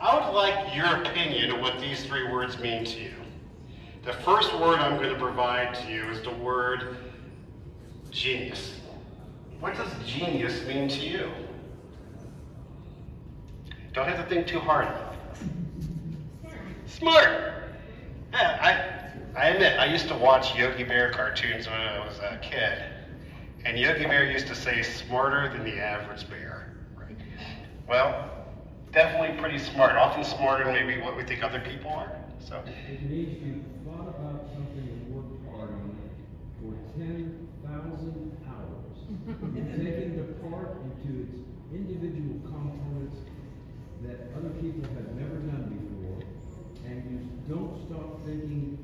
I would like your opinion of what these three words mean to you. The first word I'm going to provide to you is the word genius. What does genius mean to you? Don't have to think too hard about this. Smart. Yeah, I admit, I used to watch Yogi Bear cartoons when I was a kid. And Yogi Bear used to say, smarter than the average bear. Right? Well, definitely pretty smart. Often smarter than maybe what we think other people are. So. It means you thought about something and worked hard on it for 10,000 hours. You've taken it apart into its individual components that other people have never done before, and you don't stop thinking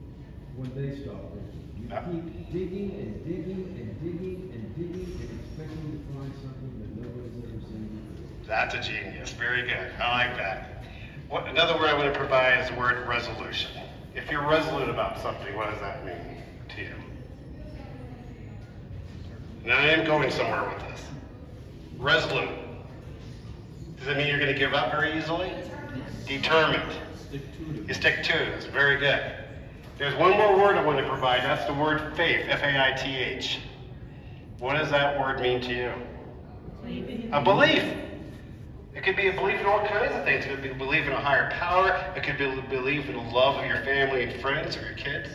when they stop thinking. You keep digging and digging and digging and digging and expecting to find something that nobody's ever seen before. That's a genius. Very good. I like that. Another word I want to provide is the word resolution. If you're resolute about something, what does that mean to you? Now I am going somewhere with this. Resolute. Does it mean you're going to give up very easily? Determined. You stick to it. It's very good. There's one more word I want to provide. That's the word faith. F-A-I-T-H. What does that word mean to you? A belief. It could be a belief in all kinds of things. It could be a belief in a higher power. It could be a belief in the love of your family and friends or your kids.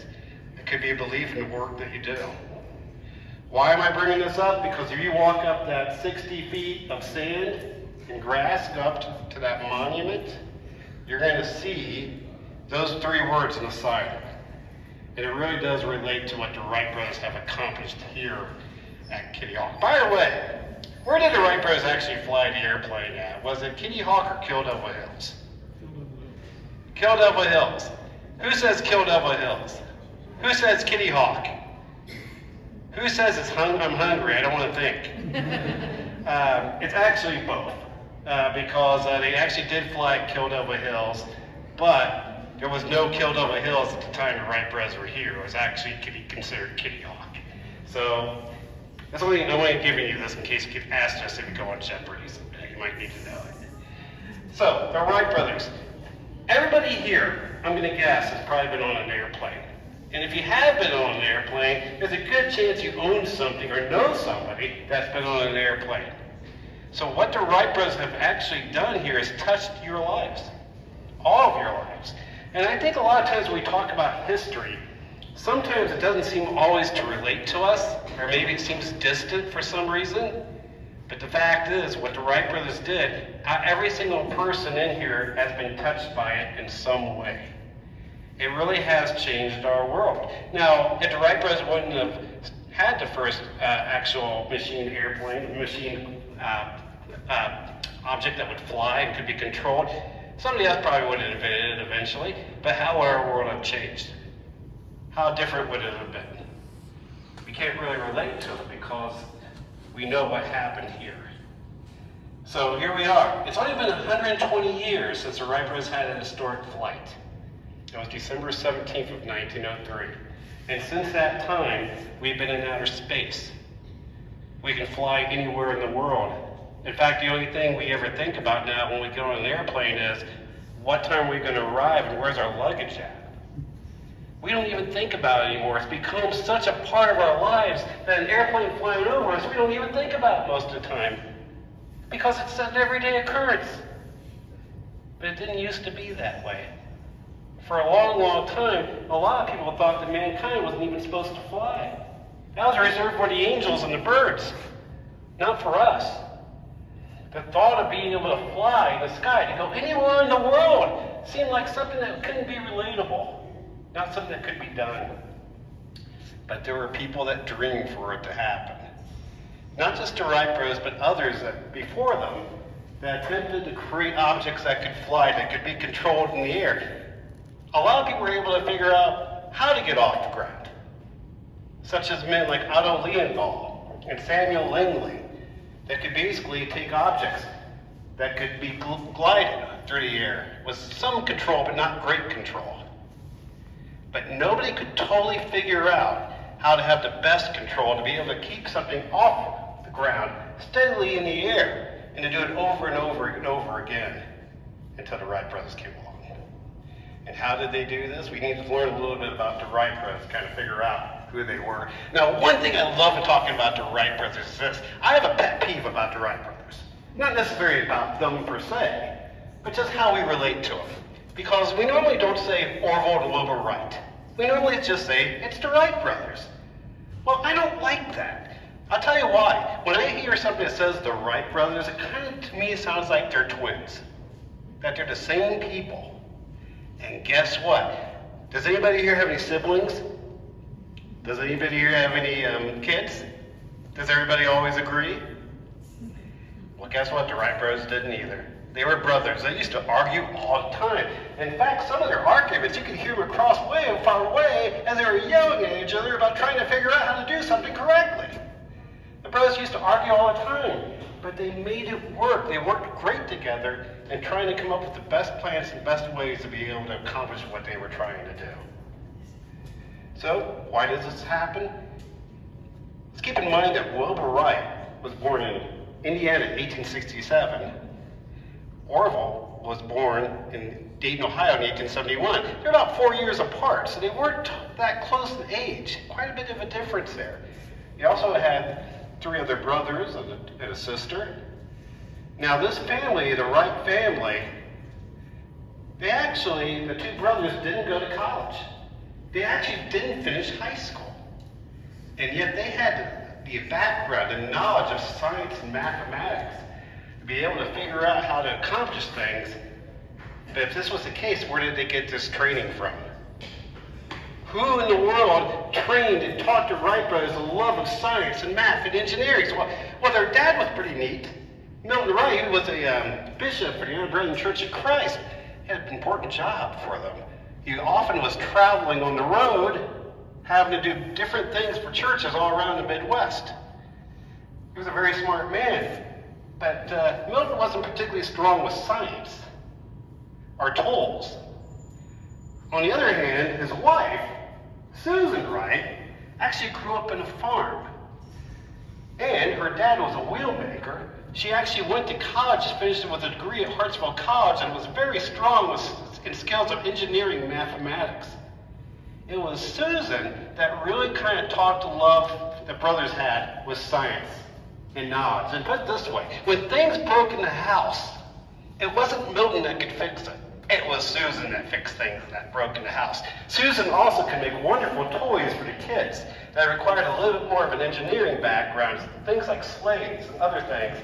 It could be a belief in the work that you do. Why am I bringing this up? Because if you walk up that 60 feet of sand and grass, go up to that monument, you're going to see those three words on the side of it. And it really does relate to what the Wright brothers have accomplished here at Kitty Hawk. By the way, where did the Wright brothers actually fly the airplane at? Was it Kitty Hawk or Kill Devil Hills? Kill Devil Hills. Who says Kill Devil Hills? Who says Kitty Hawk? Who says I'm hungry? I don't want to think. It's actually both. Because they actually did fly at Kill Devil Hills, but there was no Kill Devil Hills at the time the Wright brothers were here. It was actually considered Kitty Hawk. So that's only I'm only giving you this in case you get asked us if you go on Jeopardy someday. You might need to know it. So the Wright brothers. Everybody here, I'm going to guess, has probably been on an airplane. And if you have been on an airplane, there's a good chance you own something or know somebody that's been on an airplane. So what the Wright brothers have actually done here is touched your lives, all of your lives. And I think a lot of times when we talk about history, sometimes it doesn't seem always to relate to us, or maybe it seems distant for some reason. But the fact is, what the Wright brothers did, every single person in here has been touched by it in some way. It really has changed our world. Now, if the Wright brothers wouldn't have had the first actual machine airplane, object that would fly and could be controlled, somebody else probably would have invented it eventually, but how would our world have changed? How different would it have been? We can't really relate to it because we know what happened here. So here we are. It's only been 120 years since the Wright brothers had a historic flight. It was December 17th of 1903. And since that time, we've been in outer space. We can fly anywhere in the world. In fact, the only thing we ever think about now when we get on an airplane is, what time are we going to arrive and where's our luggage at? We don't even think about it anymore. It's become such a part of our lives that an airplane flying over us, we don't even think about it most of the time. Because it's an everyday occurrence. But it didn't used to be that way. For a long, long time, a lot of people thought that mankind wasn't even supposed to fly. That was reserved for the angels and the birds, not for us. The thought of being able to fly in the sky, to go anywhere in the world, seemed like something that couldn't be relatable, not something that could be done. But there were people that dreamed for it to happen. Not just the Wright brothers, but others that before them that attempted to create objects that could fly, that could be controlled in the air. A lot of people were able to figure out how to get off the ground, such as men like Otto Lilienthal and Samuel Langley, that could basically take objects that could be glided through the air with some control, but not great control. But nobody could totally figure out how to have the best control to be able to keep something off the ground steadily in the air and to do it over and over and over again. until the Wright brothers came along. And how did they do this? We need to learn a little bit about the Wright brothers, kind of figure out who they were. Now, one thing I love in talking about the Wright brothers is this. I have a pet peeve about the Wright brothers. Not necessarily about them per se, but just how we relate to them. Because we normally don't say Orville and Wilbur Wright. We normally just say, it's the Wright brothers. Well, I don't like that. I'll tell you why. When I hear something that says the Wright brothers, it kind of, to me, sounds like they're twins. That they're the same people. And guess what? Does anybody here have any siblings? Does anybody here have any kids? Does everybody always agree? Well, guess what? The Wright brothers didn't either. They were brothers. They used to argue all the time. In fact, some of their arguments, you could hear them across way far away as they were yelling at each other about trying to figure out how to do something correctly. The brothers used to argue all the time, but they made it work. They worked great together and trying to come up with the best plans and best ways to be able to accomplish what they were trying to do. So, why does this happen? Let's keep in mind that Wilbur Wright was born in Indiana in 1867. Orville was born in Dayton, Ohio in 1871. They're about 4 years apart, so they weren't that close in age. Quite a bit of a difference there. They also had 3 other brothers and a sister. Now this family, the Wright family, the 2 brothers didn't go to college. They actually didn't finish high school. And yet they had the background and knowledge of science and mathematics to be able to figure out how to accomplish things. But if this was the case, where did they get this training from? Who in the world trained and taught the Wright brothers the love of science and math and engineering? Well, their dad was pretty neat. Milton Wright, who was a bishop for the Unitarian Church of Christ, had an important job for them. He often was traveling on the road, having to do different things for churches all around the Midwest. He was a very smart man, but Milton wasn't particularly strong with science or tools. On the other hand, his wife, Susan Wright, actually grew up in a farm. And her dad was a wheel maker. She actually went to college, finished with a degree at Hartsville College, and was very strong in skills of engineering and mathematics. It was Susan that really kind of taught the love the brothers had with science and knowledge. And put it this way, when things broke in the house, it wasn't Milton that could fix it. It was Susan that fixed things that broke in the house. Susan also could make wonderful toys for the kids that required a little bit more of an engineering background, things like sleighs and other things.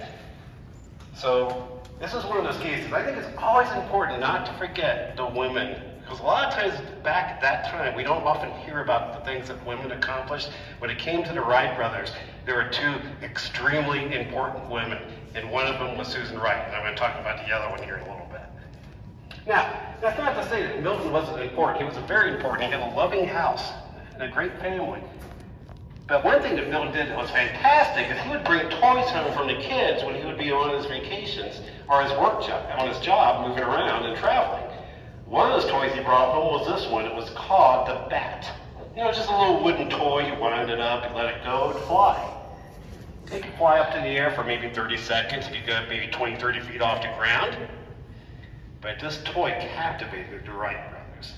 So this is one of those cases. I think it's always important not to forget the women, because a lot of times back at that time, we don't often hear about the things that women accomplished. When it came to the Wright brothers, there were 2 extremely important women, and one of them was Susan Wright, and I'm going to talk about the other one here in a little bit. Now, that's not to say that Milton wasn't important. He was very important. He had a loving house and a great family. But one thing that Milton did that was fantastic is he would bring toys home from the kids when he would be on his vacations or his work job, on his job, moving around and traveling. One of those toys he brought home was this one. It was called the Bat. You know, just a little wooden toy. You wind it up, you let it go, and fly. It could fly up to the air for maybe 30 seconds. It could go maybe 20, 30 feet off the ground. But this toy captivated the Wright brothers.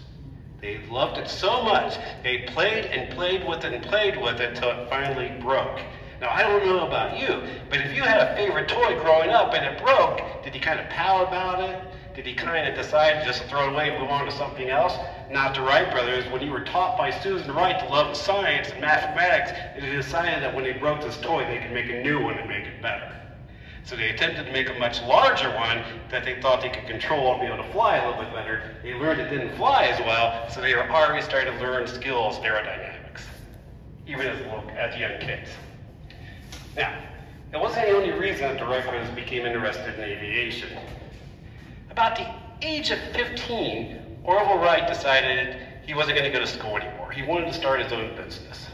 They loved it so much, they played and played with it and played with it until it finally broke. Now, I don't know about you, but if you had a favorite toy growing up and it broke, did you kind of pout about it? Did he kind of decide to just throw it away and move on to something else? Not the Wright brothers. When you were taught by Susan Wright to love science and mathematics, they decided that when they broke this toy, they could make a new one and make it better. So they attempted to make a much larger one that they thought they could control and be able to fly a little bit better. They learned it didn't fly as well, so they were already starting to learn skills, aerodynamics, even as young kids. Now, it wasn't the only reason that the Wright brothers became interested in aviation. About the age of 15, Orville Wright decided he wasn't going to go to school anymore. He wanted to start his own business.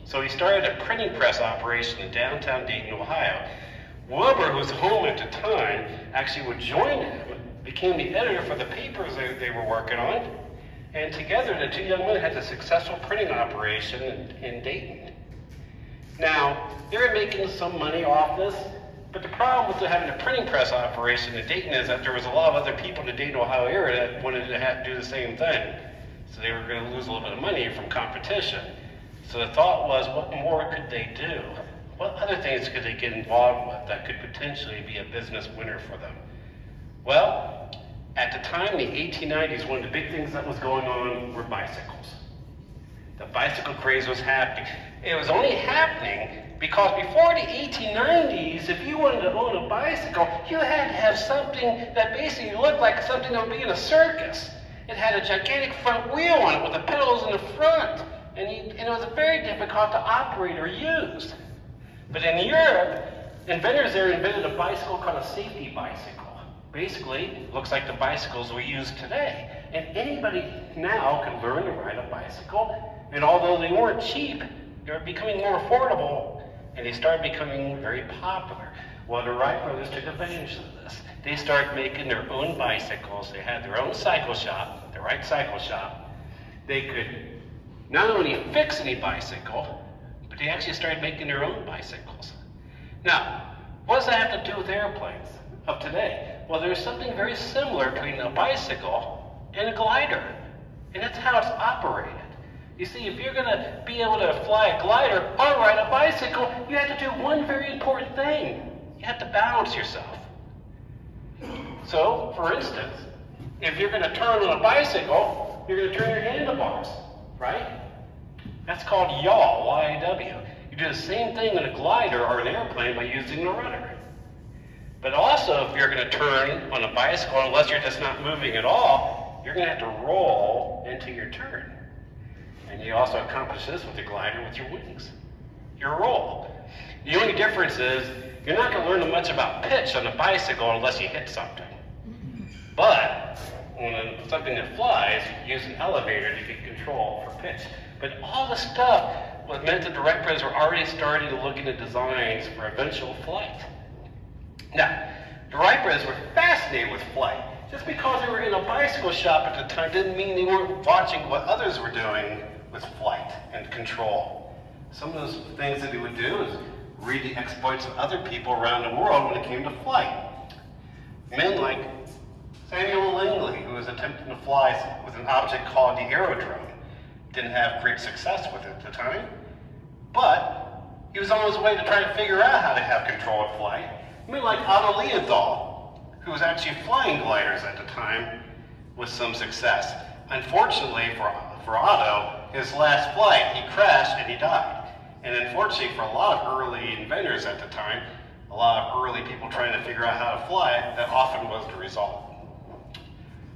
So he started a printing press operation in downtown Dayton, Ohio. Wilbur, who was home at the time, actually would join him, became the editor for the papers they were working on, and together the 2 young men had a successful printing operation in Dayton. Now, they were making some money off this, But the problem with having a printing press operation in Dayton is that there was a lot of other people in the Dayton, Ohio area that wanted to do the same thing. So they were going to lose a little bit of money from competition. So the thought was, what more could they do? What other things could they get involved with that could potentially be a business winner for them? Well, at the time, in the 1890s, one of the big things that was going on were bicycles. The bicycle craze was happening. It was only happening because before the 1890s, if you wanted to own a bicycle, you had to have something that basically looked like something that would be in a circus. It had a gigantic front wheel on it with the pedals in the front, and it was very difficult to operate or use. But in Europe, inventors there invented a bicycle called a safety bicycle. Basically, it looks like the bicycles we use today. And anybody now can learn to ride a bicycle, and although they weren't cheap, they were becoming more affordable, and they started becoming very popular. Well, the Wright brothers took advantage of this. They started making their own bicycles. They had their own cycle shop, the Wright Cycle Shop. They could not only fix any bicycle, but they actually started making their own bicycles. Now, what does that have to do with airplanes of today? Well, there's something very similar between a bicycle and a glider, and that's how it's operated. You see, if you're going to be able to fly a glider or ride a bicycle, you have to do one very important thing. You have to balance yourself. So, for instance, if you're going to turn on a bicycle, you're going to turn your handlebars, right? That's called yaw, Y-A-W. You do the same thing in a glider or an airplane by using the rudder. But also, if you're going to turn on a bicycle, unless you're just not moving at all, you're going to have to roll into your turn. And you also accomplish this with the glider with your wings, your roll. The only difference is you're not going to learn much about pitch on a bicycle unless you hit something. But on something that flies, you use an elevator to get control for pitch. But all the stuff was meant that the Wright brothers were already starting to look into designs for eventual flight. Now, the Wright brothers were fascinated with flight. Just because they were in a bicycle shop at the time didn't mean they weren't watching what others were doing with flight and control. Some of those things that he would do is read the exploits of other people around the world when it came to flight. Men like Samuel Langley, who was attempting to fly with an object called the aerodrome. Didn't have great success with it at the time, but he was on his way to try to figure out how to have control of flight. Men like Otto Lienthal, who was actually flying gliders at the time with some success. Unfortunately for Otto, his last flight, he crashed and he died. And unfortunately for a lot of early inventors at the time, a lot of early people trying to figure out how to fly, that often was the result.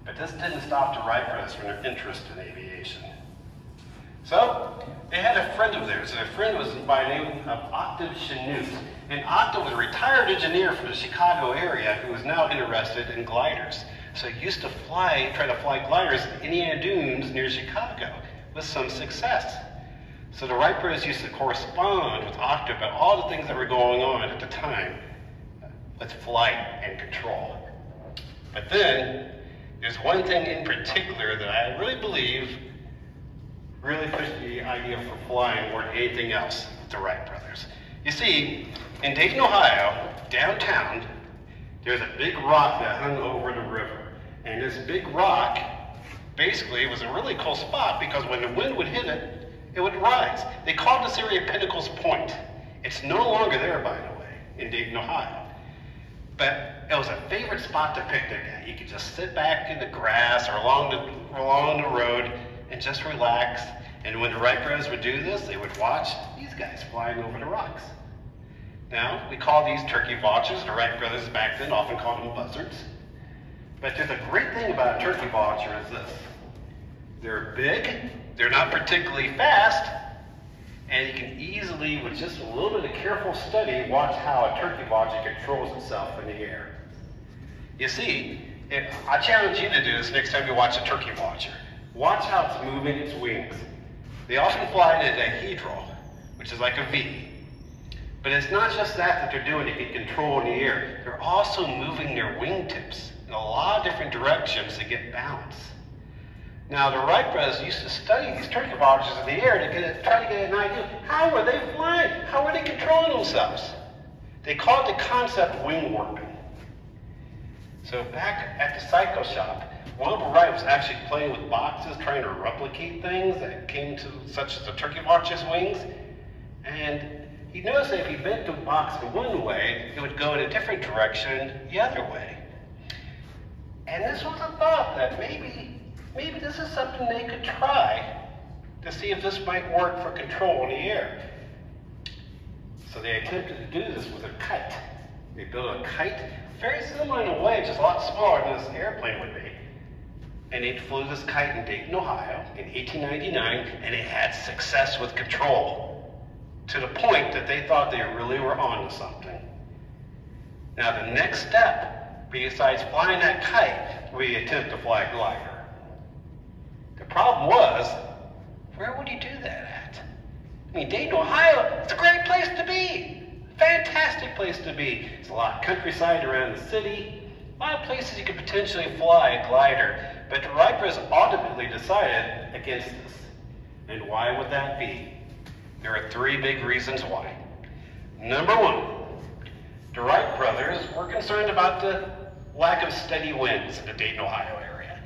But this didn't stop the Wright brothers from their interest in aviation. So, they had a friend of theirs, and their friend was by the name of Octave Chanute. And Octave was a retired engineer from the Chicago area who was now interested in gliders. So he used to try to fly gliders in the Indiana Dunes near Chicago with some success. So the Wright brothers used to correspond with Octave about all the things that were going on at the time with flight and control. But then, there's one thing in particular that I really believe really pushed the idea for flying more than anything else with the Wright brothers. You see, in Dayton, Ohio, downtown, there's a big rock that hung over the river. And this big rock basically was a really cool spot because when the wind would hit it, it would rise. They called this area Pinnacle's Point. It's no longer there, by the way, in Dayton, Ohio. But it was a favorite spot to picnic at. You could just sit back in the grass or along the road and just relax. And when the Wright brothers would do this, they would watch these guys flying over the rocks. Now, we call these turkey vultures. The Wright brothers back then often called them buzzards. But there's a great thing about a turkey vulture is this. They're big, they're not particularly fast, and you can easily, with just a little bit of careful study, watch how a turkey vulture controls itself in the air. You see, I challenge you to do this next time you watch a turkey vulture. Watch how it's moving its wings. They often fly in a dihedral, which is like a V. But it's not just that they're doing to get control in the air. They're also moving their wingtips in a lot of different directions to get balance. Now, the Wright brothers used to study these turkey vultures in the air to try to get an idea. How were they flying? How were they controlling themselves? They called the concept wing warping. So back at the cycle shop, Wilbur Wright was actually playing with boxes, trying to replicate things that came to, such as the turkey hawk's wings. And he noticed that if he bent the box in one way, it would go in a different direction the other way. And this was a thought that maybe this is something they could try to see if this might work for control in the air. So they attempted to do this with a kite. They built a kite, very similar in a way, just a lot smaller than this airplane would be. And they flew this kite in Dayton, Ohio in 1899, and it had success with control, to the point that they thought they really were onto something. Now the next step, besides flying that kite, we attempt to fly a glider. The problem was, where would you do that at? I mean, Dayton, Ohio, it's a great place to be. Fantastic place to be. There's a lot of countryside around the city. A lot of places you could potentially fly a glider. But the Wright brothers ultimately decided against this. And why would that be? There are three big reasons why. Number one, the Wright brothers were concerned about the lack of steady winds in the Dayton, Ohio area.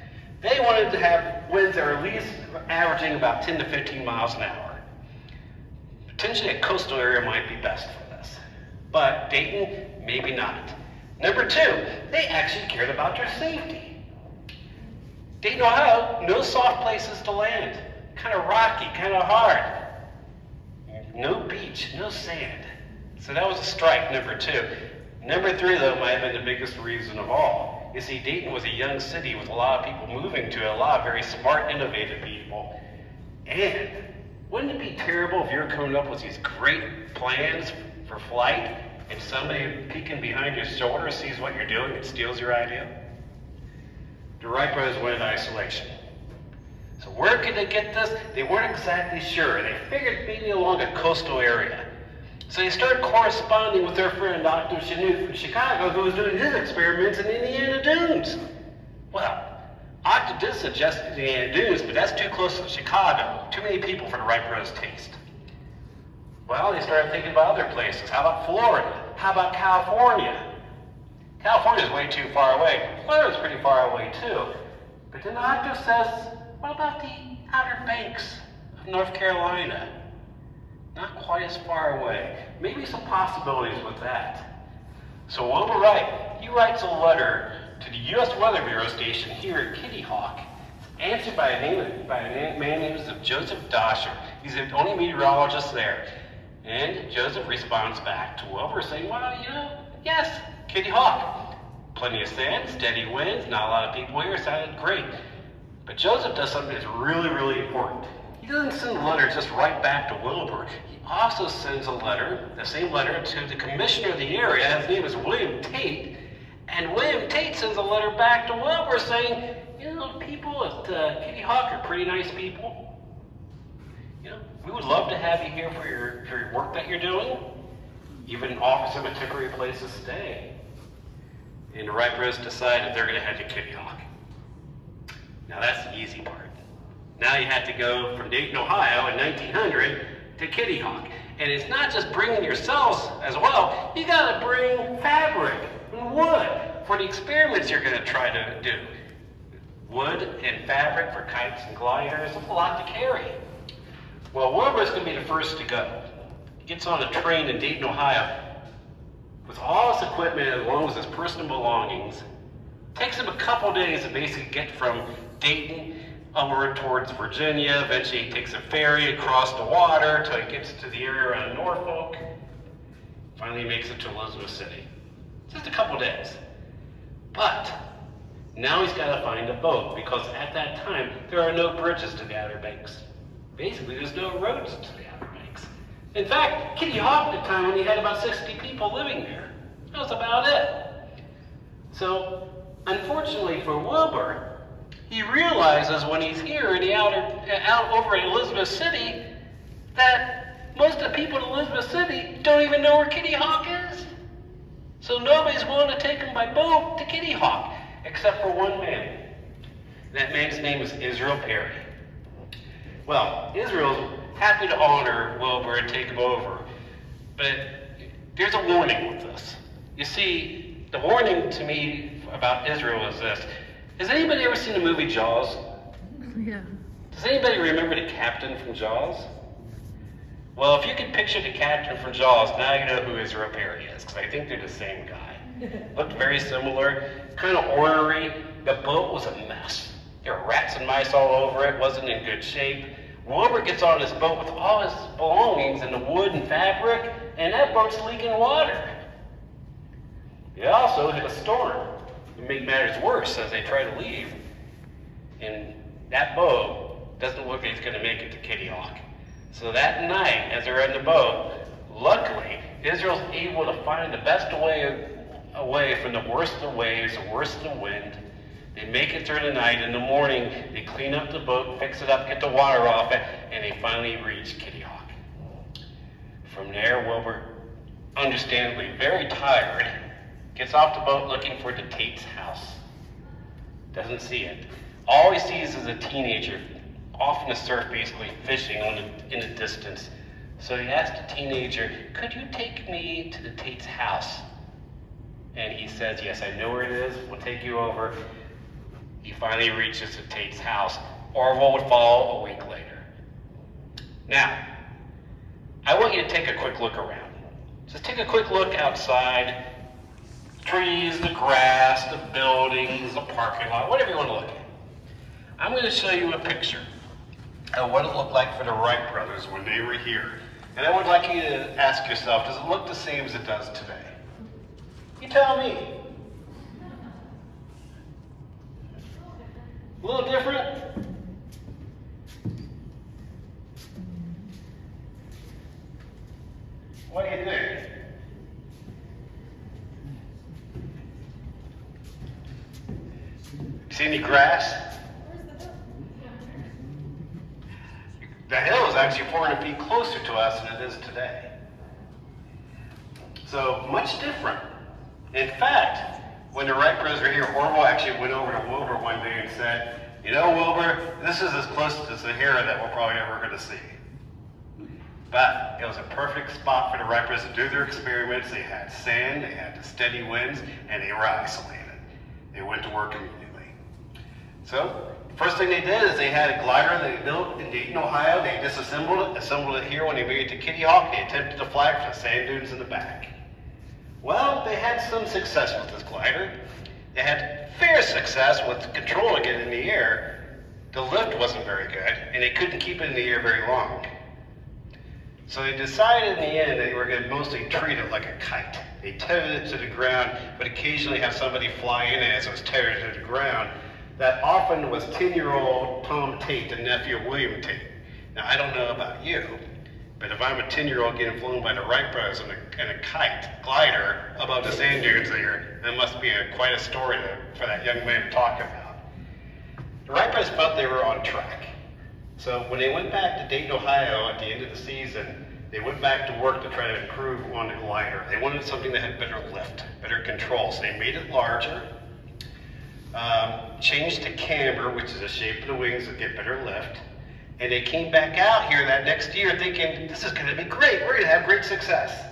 They wanted to have winds that are at least averaging about 10 to 15 miles an hour. Potentially a coastal area might be best for this, but Dayton, maybe not. Number two, they actually cared about their safety. Dayton, Ohio, no soft places to land. Kind of rocky, kind of hard. No beach, no sand. So that was a strike, number two. Number three, though, might have been the biggest reason of all. You see, Dayton was a young city with a lot of people moving to it, a lot of very smart, innovative people. And wouldn't it be terrible if you're coming up with these great plans for flight and somebody peeking behind your shoulder sees what you're doing and steals your idea? The Wright brothers went in isolation. So where could they get this? They weren't exactly sure. They figured maybe along a coastal area. So they started corresponding with their friend Dr. Chanute from Chicago, who was doing his experiments in Indiana Dunes. Well, Dr. did suggest Indiana Dunes, but that's too close to Chicago. Too many people for the Wright brothers' taste. Well, they started thinking about other places. How about Florida? How about California? California's way too far away. Florida's pretty far away too. But then the doctor says, what about the Outer Banks of North Carolina? Not quite as far away. Maybe some possibilities with that. So Wilbur Wright, he writes a letter to the U.S. Weather Bureau station here at Kitty Hawk. It's answered by a man named Joseph Dosher. He's the only meteorologist there. And Joseph responds back to Wilbur saying, well, you know, yes, Kitty Hawk. Plenty of sand, steady winds, not a lot of people here, sounded great. But Joseph does something that's really, really important. He doesn't send a letter just right back to Wilbur. He also sends a letter, the same letter, to the commissioner of the area. His name is William Tate. And William Tate sends a letter back to Wilbur saying, you know, people at Kitty Hawk are pretty nice people. You know, we would love to have you here for your work that you're doing. Even offer some a temporary place to stay. And the Wright brothers decided they're going to head to Kitty Hawk. Now that's the easy part. Now you have to go from Dayton, Ohio in 1900 to Kitty Hawk. And it's not just bringing yourselves as well. You got to bring fabric and wood for the experiments you're going to try to do. Wood and fabric for kites and gliders, it's a lot to carry. Well, Wilbur's going to be the first to go. He gets on a train in Dayton, Ohio with all his equipment as well as his personal belongings. It takes him a couple days to basically get from Dayton over towards Virginia. Eventually he takes a ferry across the water until he gets to the area around Norfolk. Finally he makes it to Elizabeth City. Just a couple days. But now he's got to find a boat because at that time there are no bridges to the Outer Banks. Basically there's no roads to the Outer Banks. In fact, Kitty Hawk at the time when he had about 60 people living there. That was about it. So unfortunately for Wilbur, he realizes when he's here in the out over in Elizabeth City that most of the people in Elizabeth City don't even know where Kitty Hawk is. So nobody's willing to take him by boat to Kitty Hawk, except for one man. That man's name is Israel Perry. Well, Israel's happy to honor Wilbur and take him over, but there's a warning with this. You see, the warning to me about Israel is this. Has anybody ever seen the movie Jaws? Yeah. Does anybody remember the captain from Jaws? Well, if you can picture the captain from Jaws, now you know who Israel Perry is, because I think they're the same guy. Looked very similar, kind of ornery. The boat was a mess. There were rats and mice all over it, wasn't in good shape. Wilbur gets on this boat with all his belongings and the wood and fabric, and that boat's leaking water. It also hit a storm. It made matters worse as they try to leave. And that boat doesn't look like it's going to make it to Kitty Hawk. So that night, as they're in the boat, luckily, Israel's able to find the best way away from the worst of the waves, the worst of the wind. They make it through the night. In the morning, they clean up the boat, fix it up, get the water off it, and they finally reach Kitty Hawk. From there, Wilbur, understandably very tired, gets off the boat looking for the Tate's house. Doesn't see it. All he sees is a teenager off in the surf, basically fishing in the distance. So he asks the teenager, "Could you take me to the Tate's house?" And he says, "Yes, I know where it is. We'll take you over." He finally reaches the Tate's house. Orville would follow a week later. Now, I want you to take a quick look around. Just take a quick look outside. Trees, the grass, the buildings, the parking lot, whatever you want to look at. I'm going to show you a picture of what it looked like for the Wright brothers when they were here. And I would like you to ask yourself, does it look the same as it does today? You tell me. A little different? What do you think? See any grass? The hill is actually 400 feet closer to us than it is today. So much different. In fact, when the Wright brothers were here, Orville actually went over to Wilbur one day and said, "You know, Wilbur, this is as close to the Sahara that we're probably ever going to see." But it was a perfect spot for the Wright brothers to do their experiments. They had sand, they had the steady winds, and they were isolated. They went to work immediately. So, first thing they did is they had a glider they built in Dayton, Ohio. They disassembled it, assembled it here when they made it to Kitty Hawk. They attempted to fly it for the sand dunes in the back. Well, they had some success with this glider. They had fair success with controlling it in the air. The lift wasn't very good, and they couldn't keep it in the air very long. So they decided in the end they were going to mostly treat it like a kite. They tethered it to the ground, but occasionally have somebody fly in it as it was tethered to the ground. That often was 10-year-old Tom Tate, the nephew of William Tate. Now, I don't know about you, but if I'm a 10-year-old getting flown by the Wright brothers in a kite glider above the sand dunes there, that must be quite a story for that young man to talk about. The Wright brothers felt they were on track. So when they went back to Dayton, Ohio at the end of the season, they went back to work to try to improve on the glider. They wanted something that had better lift, better control. So they made it larger, changed to camber, which is the shape of the wings that get better lift. And they came back out here that next year thinking, this is going to be great. We're going to have great success.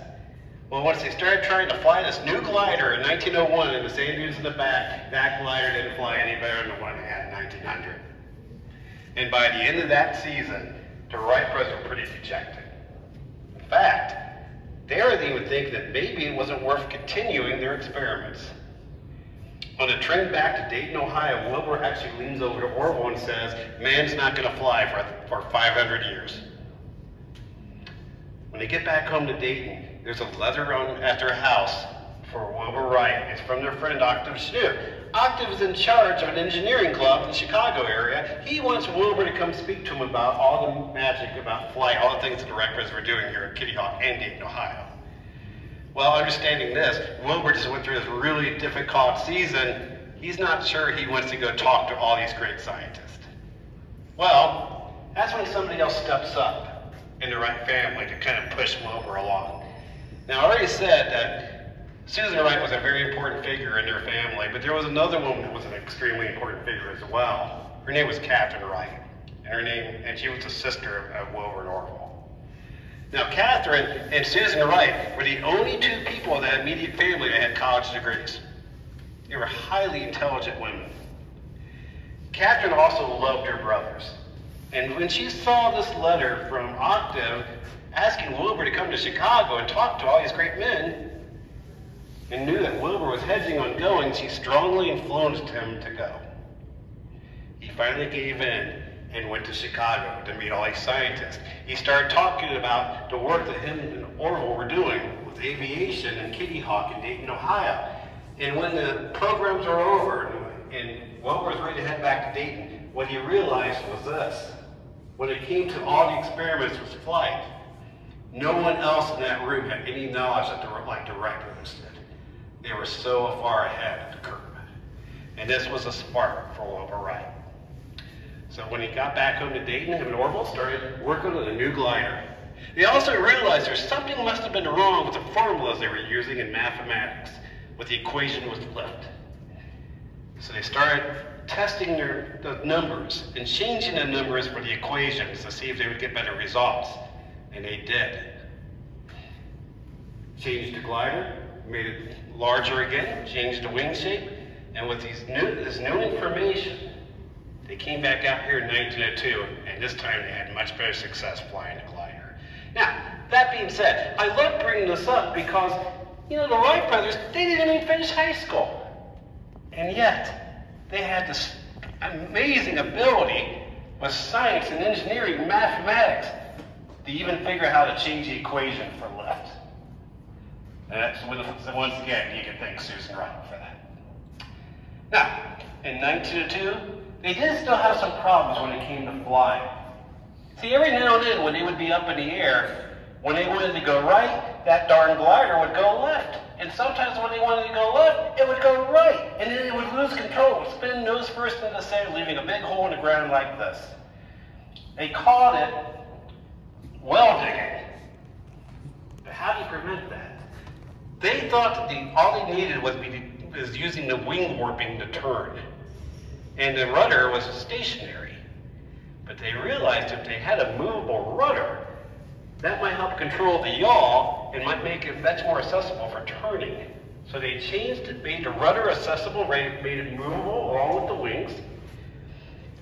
Well, once they started trying to fly this new glider in 1901 in the sand dunes in the back, that glider didn't fly any better than the one they had in 1900. And by the end of that season, the Wright brothers were pretty dejected. In fact, they were even thinking that maybe it wasn't worth continuing their experiments. On the train back to Dayton, Ohio, Wilbur actually leans over to Orville and says, "Man's not going to fly for 500 years. When they get back home to Dayton, there's a letter at their house for Wilbur Wright. It's from their friend Octave Shnew. Octave is in charge of an engineering club in the Chicago area. He wants Wilbur to come speak to him about all the magic about flight, all the things that the Wright brothers were doing here at Kitty Hawk and Dayton, Ohio. Well, understanding this, Wilbur just went through this really difficult season. He's not sure he wants to go talk to all these great scientists. Well, that's when somebody else steps up in the Wright family to kind of push Wilbur along. Now, I already said that Susan Wright was a very important figure in their family, but there was another woman that was an extremely important figure as well. Her name was Catherine Wright, and she was the sister of Wilbur and Orville. Now, Catherine and Susan Wright were the only two people in that immediate family that had college degrees. They were highly intelligent women. Catherine also loved her brothers. And when she saw this letter from Octave asking Wilbur to come to Chicago and talk to all these great men, and knew that Wilbur was hedging on going, she strongly influenced him to go. He finally gave in and went to Chicago to meet all these scientists. He started talking about the work that him and Orville were doing with aviation and Kitty Hawk in Dayton, Ohio. And when the programs were over and Wilbur was ready to head back to Dayton, what he realized was this. When it came to all the experiments with flight, no one else in that room had any knowledge that like the Wright brothers did. They were so far ahead of the curve. And this was a spark for Wilbur Wright. So when he got back home to Dayton, him and Orville started working on a new glider. They also realized there's something must have been wrong with the formulas they were using in mathematics, with the equation with lift. So they started testing the numbers and changing the numbers for the equations to see if they would get better results. And they did. Changed the glider, made it larger again, changed the wing shape, and with this new information, they came back out here in 1902, and this time they had much better success flying the glider. Now, that being said, I love bringing this up because, you know, the Wright brothers, they didn't even finish high school. And yet, they had this amazing ability with science and engineering and mathematics to even figure out how to change the equation for lift. And that's once again, you can thank Susan Wright for that. Now, in 1902, they did still have some problems when it came to flying. See, every now and then when they would be up in the air, when they wanted to go right, that darn glider would go left. And sometimes when they wanted to go left, it would go right. And then it would lose control. It would spin nose first into the sand, leaving a big hole in the ground like this. They called it well digging. But how do you prevent that? They thought that all they needed was using the wing warping to turn. And the rudder was stationary. But they realized if they had a movable rudder, that might help control the yaw and might make it much more accessible for turning. So they changed it, made the rudder accessible, made it movable along with the wings.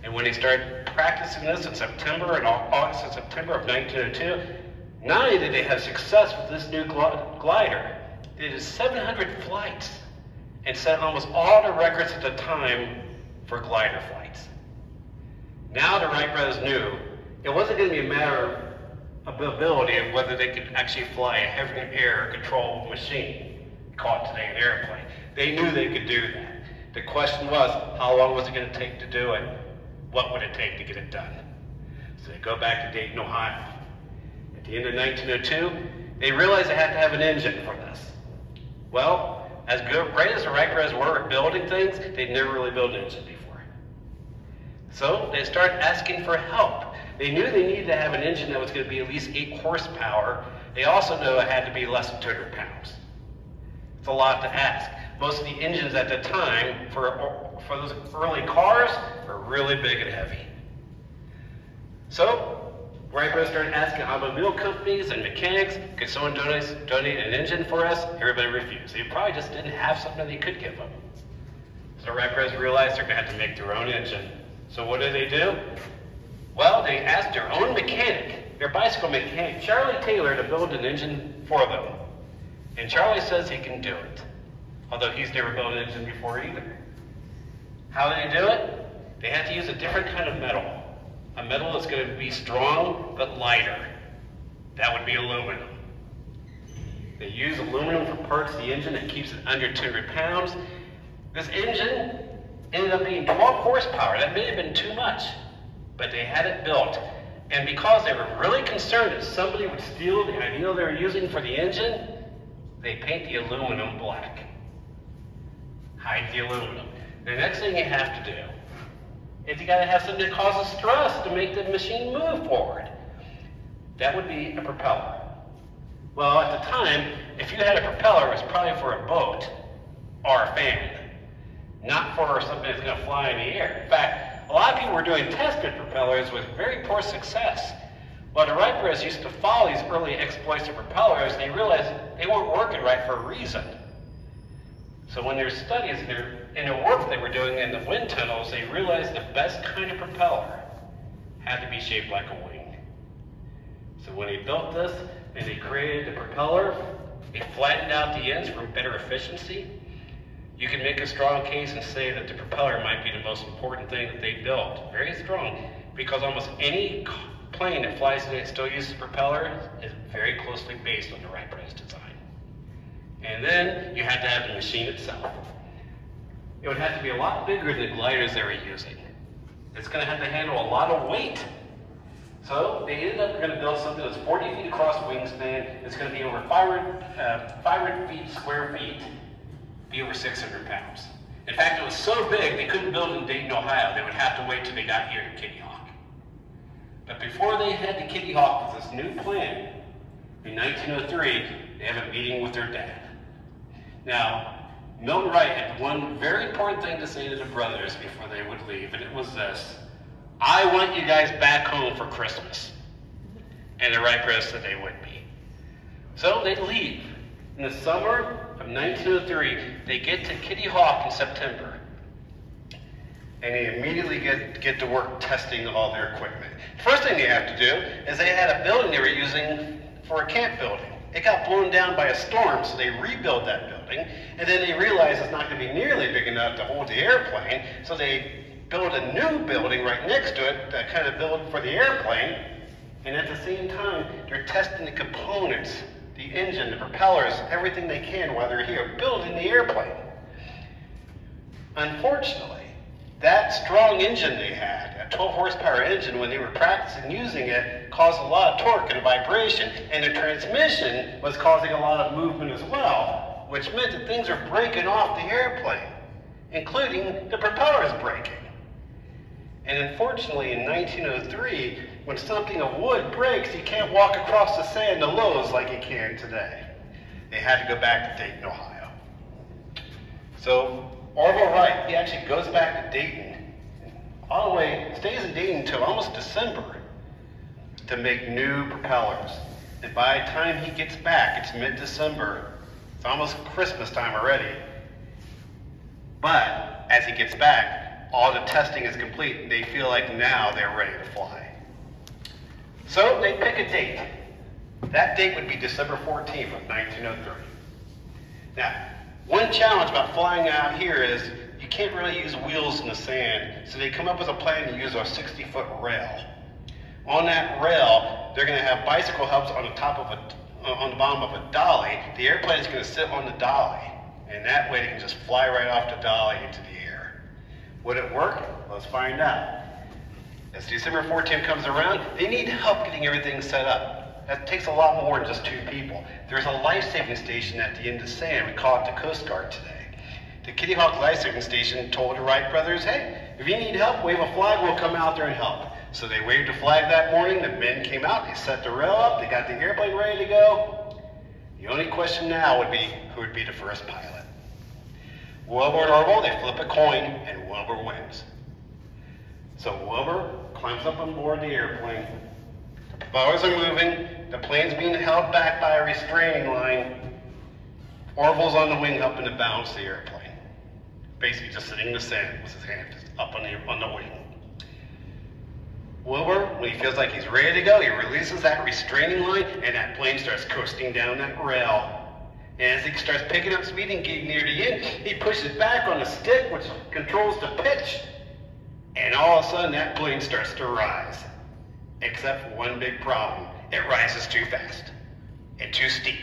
And when they started practicing this in September and August and September of 1902, not only did they have success with this new glider, they did 700 flights and set almost all the records at the time for glider flights. Now the Wright brothers knew it wasn't going to be a matter of ability of whether they could actually fly a heavy air controlled machine, called today an airplane. They knew they could do that. The question was, how long was it going to take to do it? What would it take to get it done? So they go back to Dayton, Ohio. At the end of 1902, they realized they had to have an engine for this. Well, as great as the Wright brothers were at building things, they'd never really built an engine before. So they started asking for help. They knew they needed to have an engine that was going to be at least 8 horsepower. They also knew it had to be less than 200 pounds. It's a lot to ask. Most of the engines at the time for those early cars were really big and heavy. So Wright brothers started asking automobile companies and mechanics, could someone donate an engine for us? Everybody refused. They probably just didn't have something they could give them. So Wright brothers realized they're going to have to make their own engine. So what did they do? Well, they asked their own mechanic, their bicycle mechanic, Charlie Taylor, to build an engine for them. And Charlie says he can do it, although he's never built an engine before either. How did they do it? They had to use a different kind of metal. A metal that's going to be strong but lighter. That would be aluminum. They use aluminum for parts of the engine that keeps it under 200 pounds. This engine ended up being 12 horsepower. That may have been too much, but they had it built. And because they were really concerned that somebody would steal the ideal they were using for the engine, they paint the aluminum black. Hide the aluminum. The next thing you have to do is you got to have something that causes thrust to make the machine move forward. That would be a propeller. Well, at the time, if you had a propeller, it was probably for a boat or a fan, not for something that's going to fly in the air. In fact, a lot of people were doing test bed propellers with very poor success. Well, the Wright brothers used to follow these early exploits of propellers, and they realized they weren't working right for a reason. So when their studies and their work they were doing in the wind tunnels, they realized the best kind of propeller had to be shaped like a wing. So when they built this and they created the propeller, they flattened out the ends for better efficiency. You can make a strong case and say that the propeller might be the most important thing that they built. Very strong, because almost any plane that flies today that still uses propeller is very closely based on the Wright brothers design. And then you had to have the machine itself. It would have to be a lot bigger than the gliders they were using. It's going to have to handle a lot of weight. So they ended up going to build something that's 40 feet across wingspan. It's going to be over 500 feet, square feet, be over 600 pounds. In fact, it was so big they couldn't build it in Dayton, Ohio. They would have to wait till they got here to Kitty Hawk. But before they head to Kitty Hawk with this new plan, in 1903, they have a meeting with their dad. Now, Milton Wright had one very important thing to say to the brothers before they would leave, and it was this: I want you guys back home for Christmas. And the Wright brothers said they would be. So they leave. In the summer of 1903, they get to Kitty Hawk in September. And they immediately get to work testing all their equipment. First thing they have to do is they had a building they were using for a camp building. It got blown down by a storm, so they rebuilt that building, and then they realized it's not going to be nearly big enough to hold the airplane, so they built a new building right next to it that kind of built for the airplane, and at the same time, they're testing the components, the engine, the propellers, everything they can while they're here, building the airplane. Unfortunately, that strong engine they had, a 12 horsepower engine, when they were practicing using it, caused a lot of torque and vibration, and the transmission was causing a lot of movement as well, which meant that things were breaking off the airplane, including the propellers breaking. And unfortunately, in 1903, when something of wood breaks, you can't walk across the sand to Lowe's like you can today. They had to go back to Dayton, Ohio. So Orville Wright, he actually goes back to Dayton, all the way, stays in Dayton until almost December to make new propellers. And by the time he gets back, it's mid-December. It's almost Christmas time already. But as he gets back, all the testing is complete, and they feel like now they're ready to fly. So they pick a date. That date would be December 14th of 1903. Now, one challenge about flying out here is you can't really use wheels in the sand, so they come up with a plan to use a 60-foot rail. On that rail, they're going to have bicycle helps on the bottom of a dolly. The airplane is going to sit on the dolly, and that way they can just fly right off the dolly into the air. Would it work? Let's find out. As December 14th comes around, they need help getting everything set up. That takes a lot more than just 2 people. There's a life-saving station at the end of the sand. We call it the Coast Guard today. The Kitty Hawk life-saving station told the Wright brothers, hey, if you need help, wave a flag, we'll come out there and help. So they waved a flag that morning, the men came out, they set the rail up, they got the airplane ready to go. The only question now would be, who would be the first pilot? Wilbur and Orville, they flip a coin, and Wilbur wins. So Wilbur climbs up on board the airplane. The propellers are moving, the plane's being held back by a restraining line. Orville's on the wing helping to balance the airplane. Basically just sitting in the sand with his hand just up on the wing. Wilbur, when he feels like he's ready to go, he releases that restraining line, and that plane starts coasting down that rail. And as he starts picking up speed and getting near the end, he pushes back on the stick, which controls the pitch. And all of a sudden, that plane starts to rise. Except for one big problem. It rises too fast and too steep.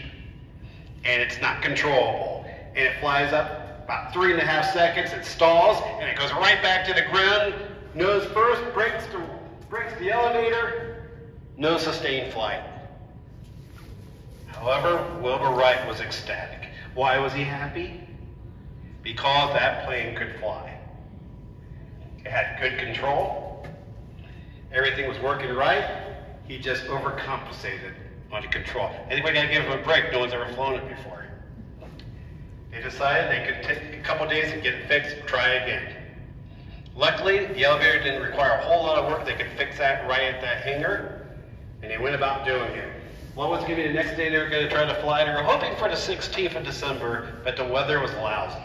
And it's not controllable. And it flies up about 3.5 seconds, it stalls, and it goes right back to the ground. Nose first, brakes the elevator, no sustained flight. However, Wilbur Wright was ecstatic. Why was he happy? Because that plane could fly. It had good control. Everything was working right. He just overcompensated on the control. Anybody got to give him a break? No one's ever flown it before. They decided they could take a couple days and get it fixed and try again. Luckily, the elevator didn't require a whole lot of work. They could fix that right at that hangar. And they went about doing it. What was going to be the next day they were going to try to fly? They were hoping for the 16th of December, but the weather was lousy.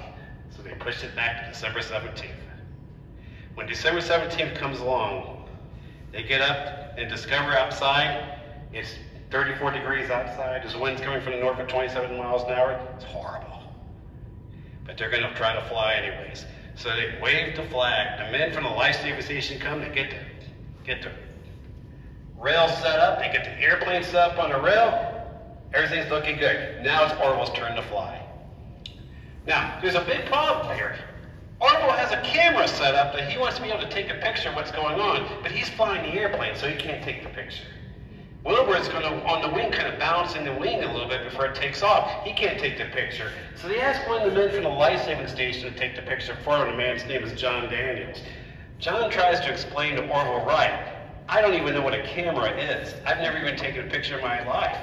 So they pushed it back to December 17th. When December 17th comes along, they get up and discover outside, it's 34 degrees outside. There's winds coming from the north at 27 miles an hour. It's horrible. But they're going to try to fly anyways. So they wave the flag. The men from the life-saving station come, they get the rail set up, they get the airplane set up on the rail. Everything's looking good. Now it's Orville's turn to fly. Now, there's a big problem here. Orville has a camera set up that he wants to be able to take a picture of what's going on, but he's flying the airplane, so he can't take the picture. Wilbur's going to, on the wing, kind of balancing the wing a little bit before it takes off. He can't take the picture. So they ask one of the men from the life-saving station to take the picture for him. The man's name is John Daniels. John tries to explain to Orville, Wright, I don't even know what a camera is. I've never even taken a picture in my life.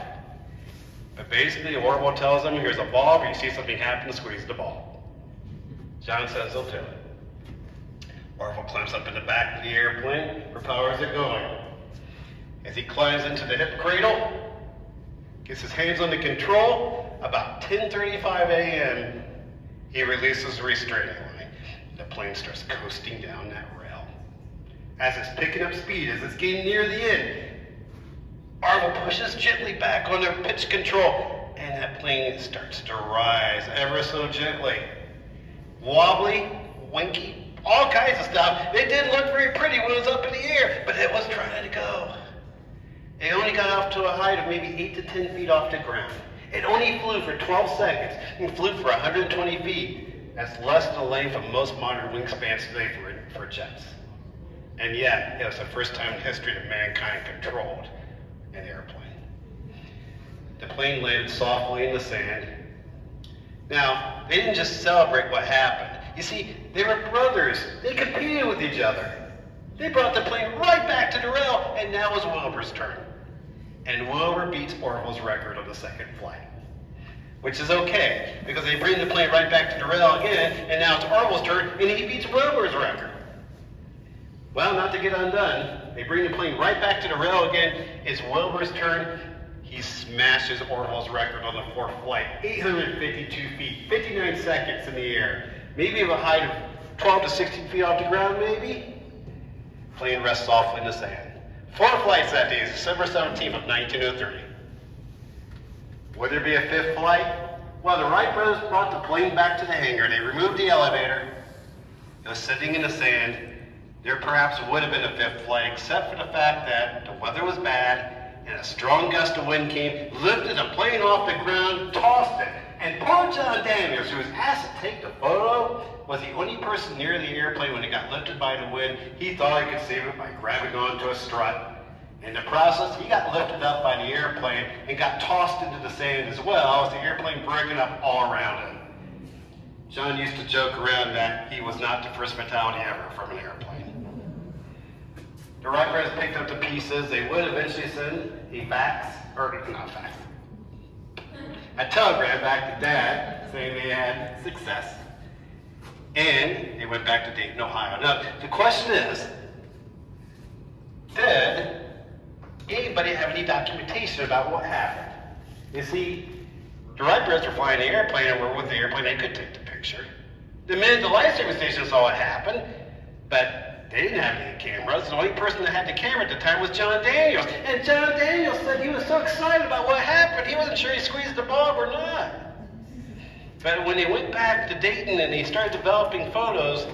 But basically, Orville tells him, here's a ball, if you see something happen, squeeze the ball. John says he'll do it. Orville climbs up in the back of the airplane, propellers it going. As he climbs into the hip cradle, gets his hands on the control, about 10:35 a.m., he releases the restraining line. The plane starts coasting down that rail. As it's picking up speed, as it's getting near the end, Orville pushes gently back on the pitch control, and that plane starts to rise ever so gently. Wobbly, winky, all kinds of stuff. It didn't look very pretty when it was up in the air, but it was trying to go. It only got off to a height of maybe 8 to 10 feet off the ground. It only flew for 12 seconds and flew for 120 feet. That's less than the length of most modern wingspans today for jets. And yet, it was the first time in history that mankind controlled an airplane. The plane landed softly in the sand. Now, they didn't just celebrate what happened. You see, they were brothers. They competed with each other. They brought the plane right back to the rail, and now it was Wilbur's turn. And Wilbur beats Orville's record on the second flight, which is okay, because they bring the plane right back to the rail again, and now it's Orville's turn, and he beats Wilbur's record. Well, not to get undone, they bring the plane right back to the rail again. It's Wilbur's turn. He smashes Orville's record on the fourth flight, 852 feet, 59 seconds in the air, maybe of a height of 12 to 16 feet off the ground, maybe. Plane rests softly in the sand. 4 flights that day, December 17th of 1903. Would there be a 5th flight? Well, the Wright brothers brought the plane back to the hangar. They removed the elevator. It was sitting in the sand. There perhaps would have been a 5th flight, except for the fact that the weather was bad, and a strong gust of wind came, lifted the plane off the ground, tossed it. And poor John Daniels, who was asked to take the photo, was the only person near the airplane when it got lifted by the wind. He thought he could save it by grabbing onto a strut. In the process, he got lifted up by the airplane and got tossed into the sand as well, as the airplane breaking up all around him. John used to joke around that he was not the first fatality ever from an airplane. The Wright brothers picked up the pieces. They would eventually send a telegram back to Dad saying they had success. And they went back to Dayton, Ohio. Now, the question is, did anybody have any documentation about what happened? You see, the Wright brothers were flying the airplane and were with the airplane. They could take the picture. The men at the life-saving station saw what happened, but they didn't have any cameras. The only person that had the camera at the time was John Daniels. And John Daniels said he was so excited about what happened, he wasn't sure he squeezed the bulb or not. But when they went back to Dayton and they started developing photos,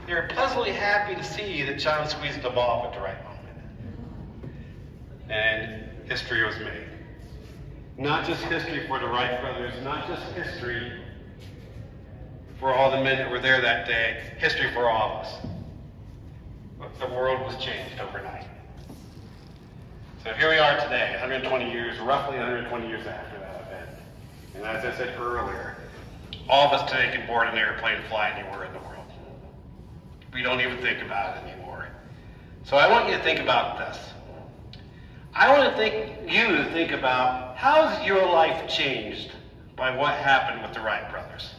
they were pleasantly happy to see that John squeezed the bulb at the right moment. And history was made. Not just history for the Wright brothers, not just history for all the men that were there that day, history for all of us. But the world was changed overnight. So here we are today, 120 years, roughly 120 years after that event. And as I said earlier, all of us today can board an airplane and fly anywhere in the world. We don't even think about it anymore. So I want you to think about this. I want you to think about, how's your life changed by what happened with the Wright brothers?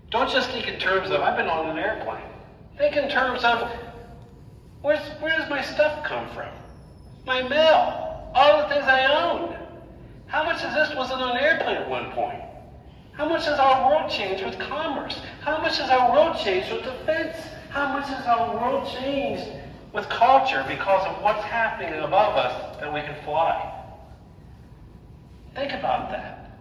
Don't just think in terms of, I've been on an airplane. Think in terms of, where does my stuff come from? My mail. all the things I own. How much of this was in an airplane at one point? How much has our world changed with commerce? How much has our world changed with defense? How much has our world changed with culture because of what's happening above us that we can fly? Think about that.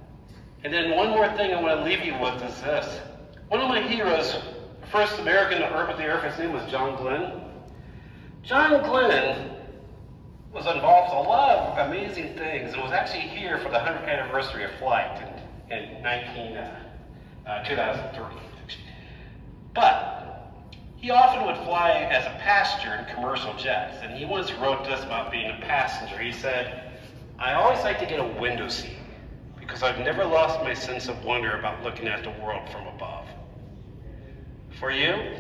And then one more thing I want to leave you with is this. One of my heroes, first American to orbit the Earth, his name was John Glenn. John Glenn was involved in a lot of amazing things and was actually here for the 100th anniversary of flight in 2003. But he often would fly as a passenger in commercial jets, and he once wrote this about being a passenger. He said, "I always like to get a window seat because I've never lost my sense of wonder about looking at the world from above." For you,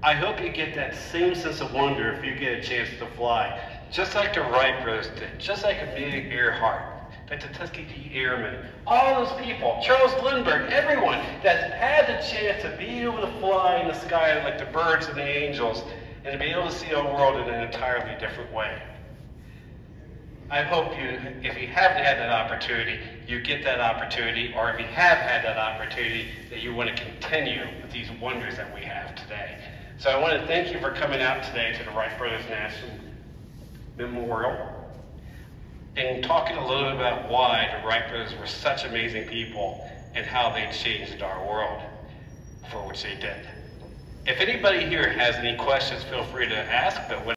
I hope you get that same sense of wonder if you get a chance to fly, just like the Wright brothers did, just like Amelia Earhart, like the Tuskegee Airmen, all those people, Charles Lindbergh, everyone that's had the chance to be able to fly in the sky like the birds and the angels, and to be able to see our world in an entirely different way. I hope if you haven't had that opportunity, you get that opportunity, or if you have had that opportunity, that you want to continue with these wonders that we have today. So I want to thank you for coming out today to the Wright Brothers National Memorial and talking a little bit about why the Wright Brothers were such amazing people and how they changed our world for which they did. If anybody here has any questions, feel free to ask, but